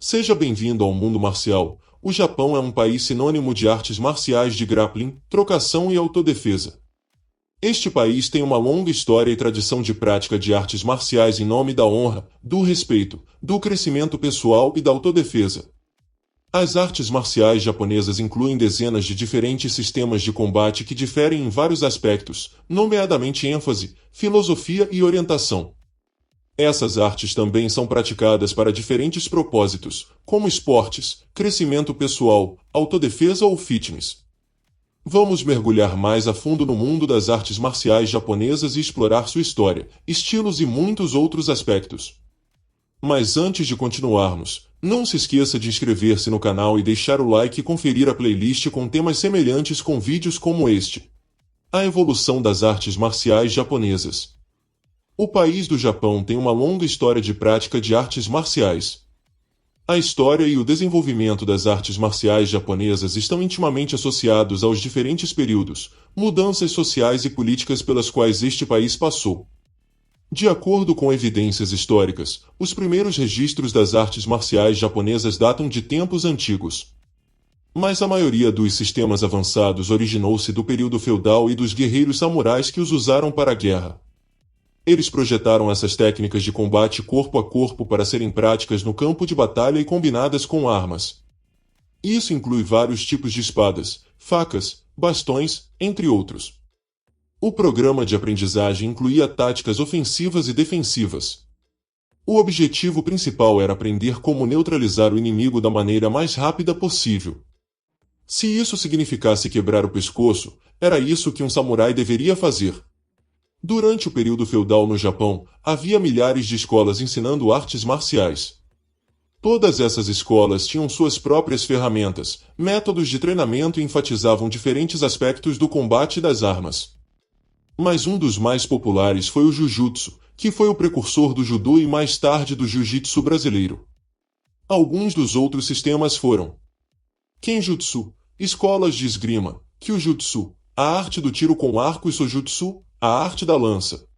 Seja bem-vindo ao mundo marcial. O Japão é um país sinônimo de artes marciais de grappling, trocação e autodefesa. Este país tem uma longa história e tradição de prática de artes marciais em nome da honra, do respeito, do crescimento pessoal e da autodefesa. As artes marciais japonesas incluem dezenas de diferentes sistemas de combate que diferem em vários aspectos, nomeadamente ênfase, filosofia e orientação. Essas artes também são praticadas para diferentes propósitos, como esportes, crescimento pessoal, autodefesa ou fitness. Vamos mergulhar mais a fundo no mundo das artes marciais japonesas e explorar sua história, estilos e muitos outros aspectos. Mas antes de continuarmos, não se esqueça de inscrever-se no canal e deixar o like e conferir a playlist com temas semelhantes com vídeos como este. A evolução das artes marciais japonesas. O país do Japão tem uma longa história de prática de artes marciais. A história e o desenvolvimento das artes marciais japonesas estão intimamente associados aos diferentes períodos, mudanças sociais e políticas pelas quais este país passou. De acordo com evidências históricas, os primeiros registros das artes marciais japonesas datam de tempos antigos. Mas a maioria dos sistemas avançados originou-se do período feudal e dos guerreiros samurais que os usaram para a guerra. Eles projetaram essas técnicas de combate corpo a corpo para serem práticas no campo de batalha e combinadas com armas. Isso inclui vários tipos de espadas, facas, bastões, entre outros. O programa de aprendizagem incluía táticas ofensivas e defensivas. O objetivo principal era aprender como neutralizar o inimigo da maneira mais rápida possível. Se isso significasse quebrar o pescoço, era isso que um samurai deveria fazer. Durante o período feudal no Japão, havia milhares de escolas ensinando artes marciais. Todas essas escolas tinham suas próprias ferramentas, métodos de treinamento e enfatizavam diferentes aspectos do combate das armas. Mas um dos mais populares foi o Jujutsu, que foi o precursor do Judô e mais tarde do Jiu-Jitsu brasileiro. Alguns dos outros sistemas foram Kenjutsu, escolas de esgrima, Kyujutsu, a arte do tiro com arco e Sojutsu, a arte da lança.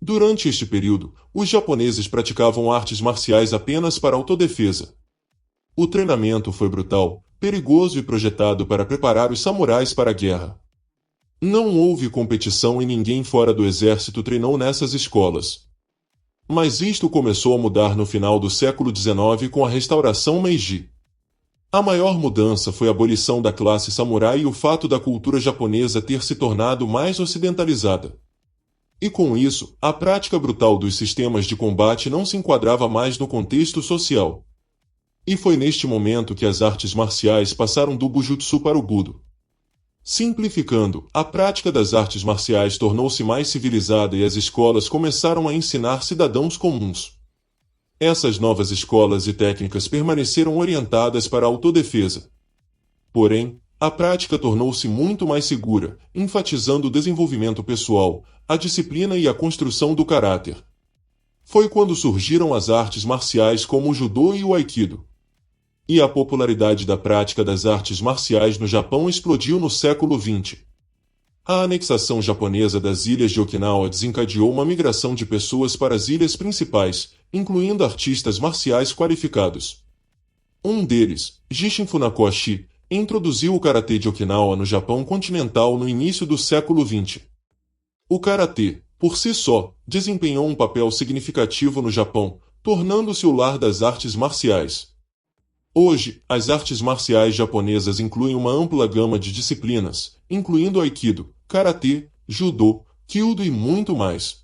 Durante este período, os japoneses praticavam artes marciais apenas para autodefesa. O treinamento foi brutal, perigoso e projetado para preparar os samurais para a guerra. Não houve competição e ninguém fora do exército treinou nessas escolas. Mas isto começou a mudar no final do século XIX com a restauração Meiji. A maior mudança foi a abolição da classe samurai e o fato da cultura japonesa ter se tornado mais ocidentalizada. E com isso, a prática brutal dos sistemas de combate não se enquadrava mais no contexto social. E foi neste momento que as artes marciais passaram do Bujutsu para o Budo. Simplificando, a prática das artes marciais tornou-se mais civilizada e as escolas começaram a ensinar cidadãos comuns. Essas novas escolas e técnicas permaneceram orientadas para a autodefesa. Porém, a prática tornou-se muito mais segura, enfatizando o desenvolvimento pessoal, a disciplina e a construção do caráter. Foi quando surgiram as artes marciais como o Judô e o Aikido. E a popularidade da prática das artes marciais no Japão explodiu no século XX. A anexação japonesa das ilhas de Okinawa desencadeou uma migração de pessoas para as ilhas principais, incluindo artistas marciais qualificados. Um deles, Gishin Funakoshi, introduziu o karatê de Okinawa no Japão continental no início do século XX. O karatê, por si só, desempenhou um papel significativo no Japão, tornando-se o lar das artes marciais. Hoje, as artes marciais japonesas incluem uma ampla gama de disciplinas, incluindo Aikido, Karatê, Judô, Kyudo e muito mais.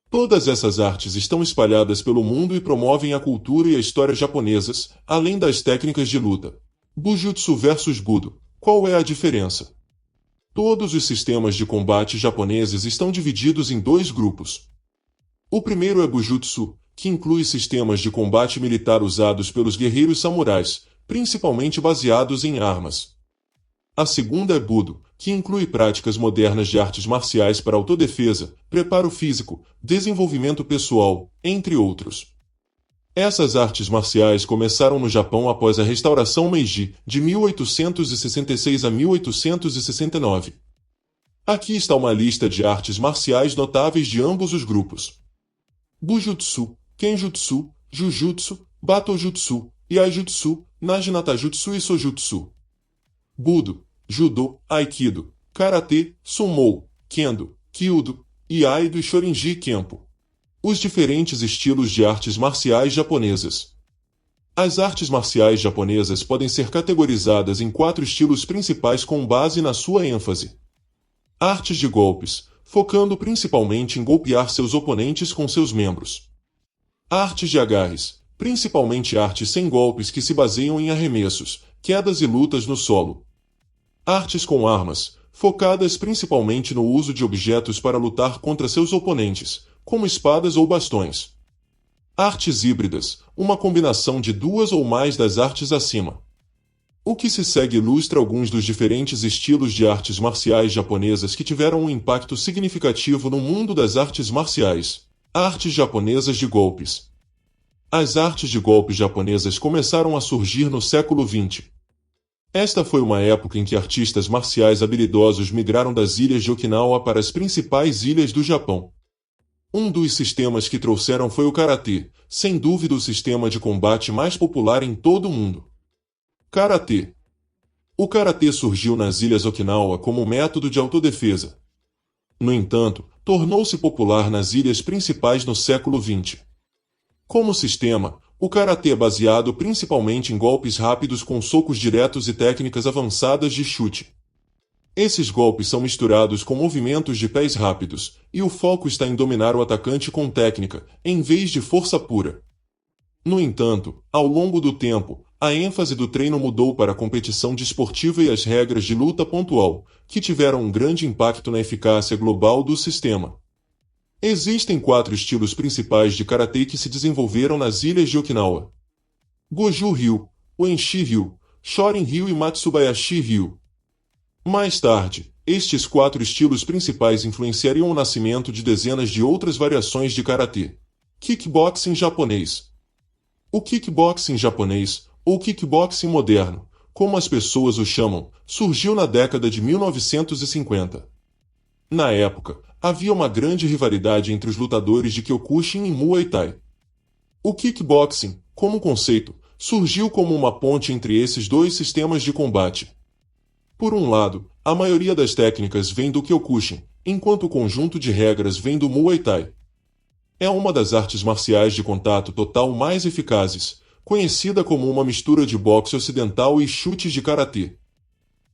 Todas essas artes estão espalhadas pelo mundo e promovem a cultura e a história japonesas, além das técnicas de luta. Bujutsu versus Budo. Qual é a diferença? Todos os sistemas de combate japoneses estão divididos em dois grupos. O primeiro é Bujutsu, que inclui sistemas de combate militar usados pelos guerreiros samurais, principalmente baseados em armas. A segunda é Budo, que inclui práticas modernas de artes marciais para autodefesa, preparo físico, desenvolvimento pessoal, entre outros. Essas artes marciais começaram no Japão após a restauração Meiji, de 1866 a 1869. Aqui está uma lista de artes marciais notáveis de ambos os grupos. Bujutsu, Kenjutsu, Jujutsu, Batojutsu, Iaijutsu, Najinatajutsu e Sojutsu. Budo, Judô, Aikido, Karatê, Sumo, Kendo, Kyudo, Iaido e Shorinji Kempo. Os diferentes estilos de artes marciais japonesas. As artes marciais japonesas podem ser categorizadas em 4 estilos principais com base na sua ênfase. Artes de golpes, focando principalmente em golpear seus oponentes com seus membros. Artes de agarres, principalmente artes sem golpes que se baseiam em arremessos, quedas e lutas no solo. Artes com armas, focadas principalmente no uso de objetos para lutar contra seus oponentes, como espadas ou bastões. Artes híbridas, uma combinação de 2 ou mais das artes acima. O que se segue ilustra alguns dos diferentes estilos de artes marciais japonesas que tiveram um impacto significativo no mundo das artes marciais. Artes japonesas de golpes. As artes de golpes japonesas começaram a surgir no século XX. Esta foi uma época em que artistas marciais habilidosos migraram das ilhas de Okinawa para as principais ilhas do Japão. Um dos sistemas que trouxeram foi o karatê, sem dúvida o sistema de combate mais popular em todo o mundo. Karatê. O karatê surgiu nas ilhas Okinawa como método de autodefesa. No entanto, tornou-se popular nas ilhas principais no século XX. Como sistema, o karatê é baseado principalmente em golpes rápidos com socos diretos e técnicas avançadas de chute. Esses golpes são misturados com movimentos de pés rápidos, e o foco está em dominar o atacante com técnica, em vez de força pura. No entanto, ao longo do tempo, a ênfase do treino mudou para a competição desportiva e as regras de luta pontual, que tiveram um grande impacto na eficácia global do sistema. Existem 4 estilos principais de karatê que se desenvolveram nas ilhas de Okinawa: Goju-ryu, Uenchi-ryu, Shorin-ryu e Matsubayashi-ryu. Mais tarde, estes 4 estilos principais influenciariam o nascimento de dezenas de outras variações de karatê. Kickboxing japonês. O kickboxing japonês, ou kickboxing moderno, como as pessoas o chamam, surgiu na década de 1950. Na época, havia uma grande rivalidade entre os lutadores de Kyokushin e Muay Thai. O kickboxing, como conceito, surgiu como uma ponte entre esses dois sistemas de combate. Por um lado, a maioria das técnicas vem do Kyokushin, enquanto o conjunto de regras vem do Muay Thai. É uma das artes marciais de contato total mais eficazes, conhecida como uma mistura de boxe ocidental e chutes de karatê.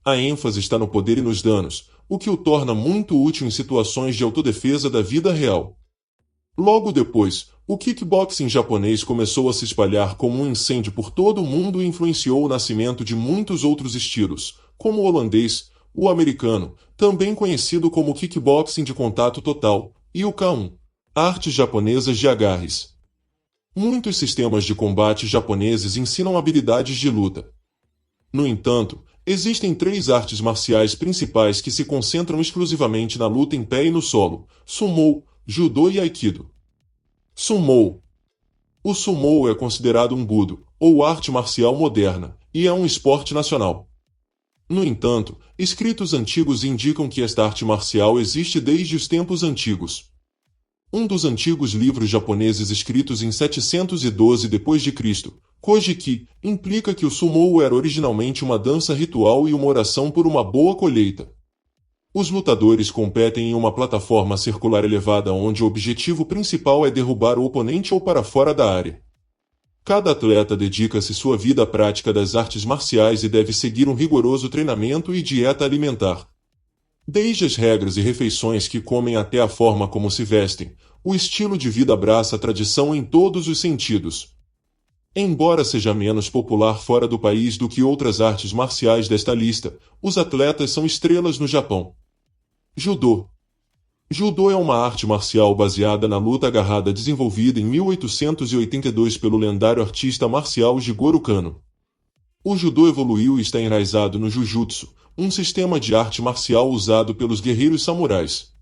A ênfase está no poder e nos danos, o que o torna muito útil em situações de autodefesa da vida real. Logo depois, o kickboxing japonês começou a se espalhar como um incêndio por todo o mundo e influenciou o nascimento de muitos outros estilos, como o holandês, o americano, também conhecido como kickboxing de contato total, e o K1, artes japonesas de agarres. Muitos sistemas de combate japoneses ensinam habilidades de luta. No entanto, existem 3 artes marciais principais que se concentram exclusivamente na luta em pé e no solo: Sumo, Judô e Aikido. Sumo. O Sumo é considerado um budo, ou arte marcial moderna, e é um esporte nacional. No entanto, escritos antigos indicam que esta arte marcial existe desde os tempos antigos. Um dos antigos livros japoneses escritos em 712 d.C., Kojiki, implica que o sumo era originalmente uma dança ritual e uma oração por uma boa colheita. Os lutadores competem em uma plataforma circular elevada onde o objetivo principal é derrubar o oponente ou para fora da área. Cada atleta dedica-se sua vida à prática das artes marciais e deve seguir um rigoroso treinamento e dieta alimentar. Desde as regras e refeições que comem até a forma como se vestem, o estilo de vida abraça a tradição em todos os sentidos. Embora seja menos popular fora do país do que outras artes marciais desta lista, os atletas são estrelas no Japão. Judô. Judô é uma arte marcial baseada na luta agarrada desenvolvida em 1882 pelo lendário artista marcial Jigoro Kano. O judô evoluiu e está enraizado no Jujutsu, um sistema de arte marcial usado pelos guerreiros samurais.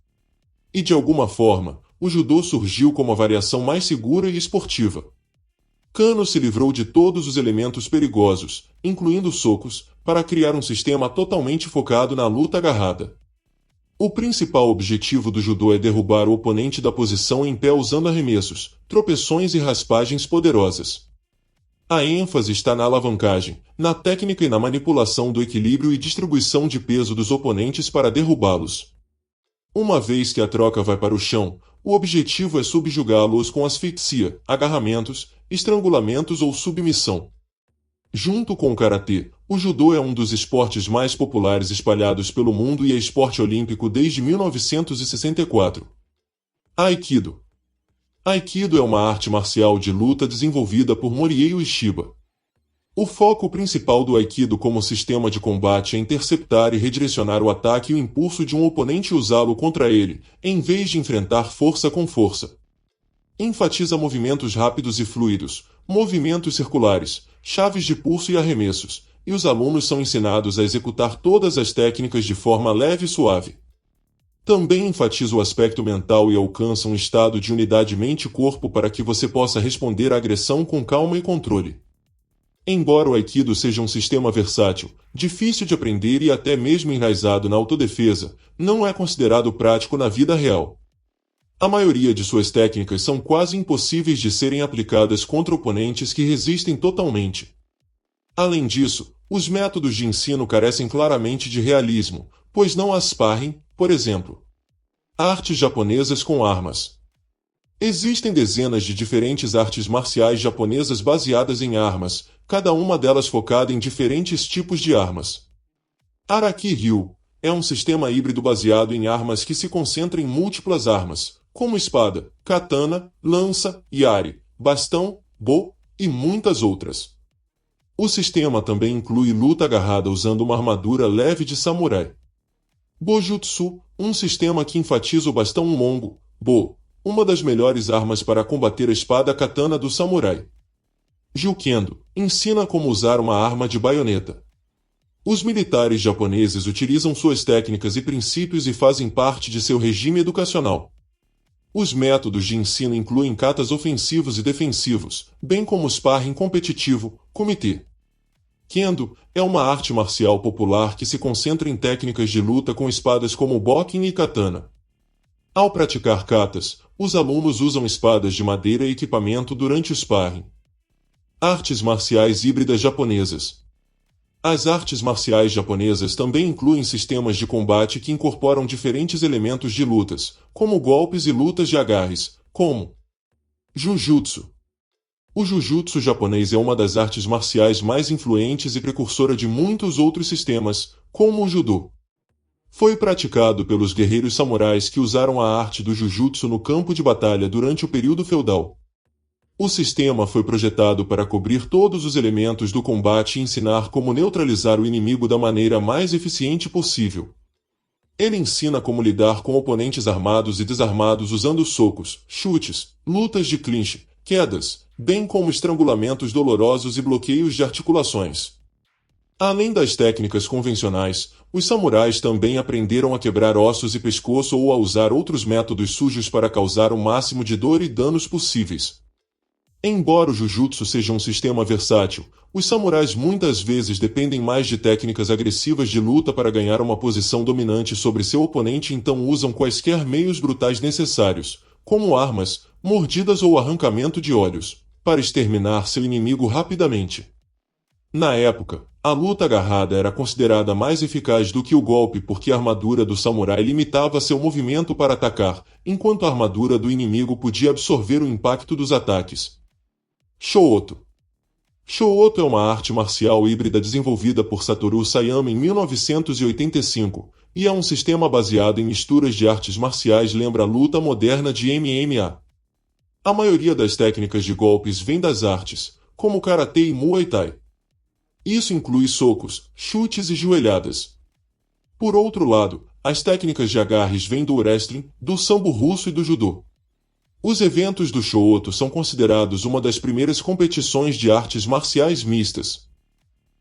E de alguma forma, o judô surgiu como a variação mais segura e esportiva. Kano se livrou de todos os elementos perigosos, incluindo socos, para criar um sistema totalmente focado na luta agarrada. O principal objetivo do judô é derrubar o oponente da posição em pé usando arremessos, tropeções e raspagens poderosas. A ênfase está na alavancagem, na técnica e na manipulação do equilíbrio e distribuição de peso dos oponentes para derrubá-los. Uma vez que a troca vai para o chão, o objetivo é subjugá-los com asfixia, agarramentos, estrangulamentos ou submissão. Junto com o karatê, o judô é um dos esportes mais populares espalhados pelo mundo e é esporte olímpico desde 1964. Aikido. Aikido é uma arte marcial de luta desenvolvida por Morihei Ueshiba. O foco principal do Aikido como sistema de combate é interceptar e redirecionar o ataque e o impulso de um oponente e usá-lo contra ele, em vez de enfrentar força com força. Enfatiza movimentos rápidos e fluidos, movimentos circulares, chaves de pulso e arremessos, e os alunos são ensinados a executar todas as técnicas de forma leve e suave. Também enfatiza o aspecto mental e alcança um estado de unidade mente-corpo para que você possa responder à agressão com calma e controle. Embora o Aikido seja um sistema versátil, difícil de aprender e até mesmo enraizado na autodefesa, não é considerado prático na vida real. A maioria de suas técnicas são quase impossíveis de serem aplicadas contra oponentes que resistem totalmente. Além disso, os métodos de ensino carecem claramente de realismo, pois não há sparring, por exemplo. Artes japonesas com armas. Existem dezenas de diferentes artes marciais japonesas baseadas em armas, cada uma delas focada em diferentes tipos de armas. Araki-ryu é um sistema híbrido baseado em armas que se concentra em múltiplas armas, como espada, katana, lança, yari, bastão, bo e muitas outras. O sistema também inclui luta agarrada usando uma armadura leve de samurai. Bojutsu, um sistema que enfatiza o bastão longo, bo, uma das melhores armas para combater a espada katana do samurai. Jukendo, ensina como usar uma arma de baioneta. Os militares japoneses utilizam suas técnicas e princípios e fazem parte de seu regime educacional. Os métodos de ensino incluem katas ofensivos e defensivos, bem como sparring competitivo, kumite. Kendo é uma arte marcial popular que se concentra em técnicas de luta com espadas como bokken e katana. Ao praticar katas, os alunos usam espadas de madeira e equipamento durante o sparring. Artes marciais híbridas japonesas. As artes marciais japonesas também incluem sistemas de combate que incorporam diferentes elementos de lutas, como golpes e lutas de agarres, como Jujutsu. O Jujutsu japonês é uma das artes marciais mais influentes e precursora de muitos outros sistemas, como o Judô. Foi praticado pelos guerreiros samurais que usaram a arte do Jujutsu no campo de batalha durante o período feudal. O sistema foi projetado para cobrir todos os elementos do combate e ensinar como neutralizar o inimigo da maneira mais eficiente possível. Ele ensina como lidar com oponentes armados e desarmados usando socos, chutes, lutas de clinch, quedas, bem como estrangulamentos dolorosos e bloqueios de articulações. Além das técnicas convencionais, os samurais também aprenderam a quebrar ossos e pescoço ou a usar outros métodos sujos para causar o máximo de dor e danos possíveis. Embora o Jujutsu seja um sistema versátil, os samurais muitas vezes dependem mais de técnicas agressivas de luta para ganhar uma posição dominante sobre seu oponente e então usam quaisquer meios brutais necessários, como armas, mordidas ou arrancamento de olhos, para exterminar seu inimigo rapidamente. Na época, a luta agarrada era considerada mais eficaz do que o golpe porque a armadura do samurai limitava seu movimento para atacar, enquanto a armadura do inimigo podia absorver o impacto dos ataques. Shōto. Shōto é uma arte marcial híbrida desenvolvida por Satoru Sayama em 1985, e é um sistema baseado em misturas de artes marciais lembra a luta moderna de MMA. A maioria das técnicas de golpes vem das artes, como Karatê e Muay Thai. Isso inclui socos, chutes e joelhadas. Por outro lado, as técnicas de agarres vêm do wrestling, do sambo russo e do judô. Os eventos do Shōto são considerados uma das primeiras competições de artes marciais mistas.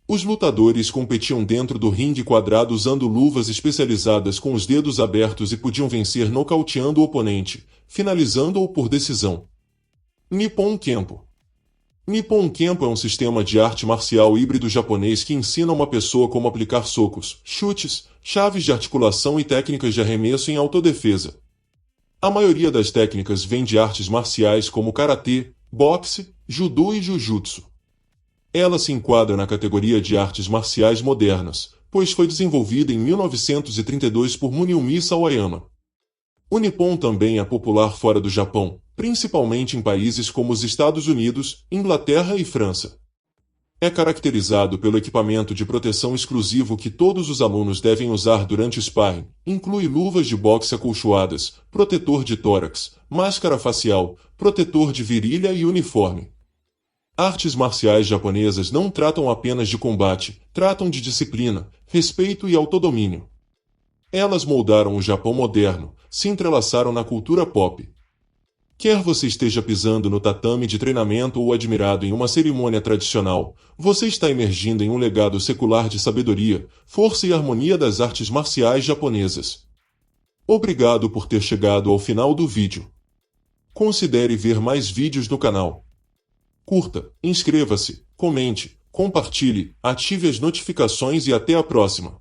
Os lutadores competiam dentro do ringue quadrado usando luvas especializadas com os dedos abertos e podiam vencer nocauteando o oponente, finalizando-o por decisão. Nippon Kempo. Nippon Kempo é um sistema de arte marcial híbrido japonês que ensina uma pessoa como aplicar socos, chutes, chaves de articulação e técnicas de arremesso em autodefesa. A maioria das técnicas vem de artes marciais como karatê, boxe, judô e jujutsu. Ela se enquadra na categoria de artes marciais modernas, pois foi desenvolvida em 1932 por Munyomi Sawayama. O Nippon também é popular fora do Japão, principalmente em países como os Estados Unidos, Inglaterra e França. É caracterizado pelo equipamento de proteção exclusivo que todos os alunos devem usar durante o sparring, inclui luvas de boxe acolchoadas, protetor de tórax, máscara facial, protetor de virilha e uniforme. Artes marciais japonesas não tratam apenas de combate, tratam de disciplina, respeito e autodomínio. Elas moldaram o Japão moderno, se entrelaçaram na cultura pop. Quer você esteja pisando no tatame de treinamento ou admirado em uma cerimônia tradicional, você está emergindo em um legado secular de sabedoria, força e harmonia das artes marciais japonesas. Obrigado por ter chegado ao final do vídeo. Considere ver mais vídeos no canal. Curta, inscreva-se, comente, compartilhe, ative as notificações e até a próxima.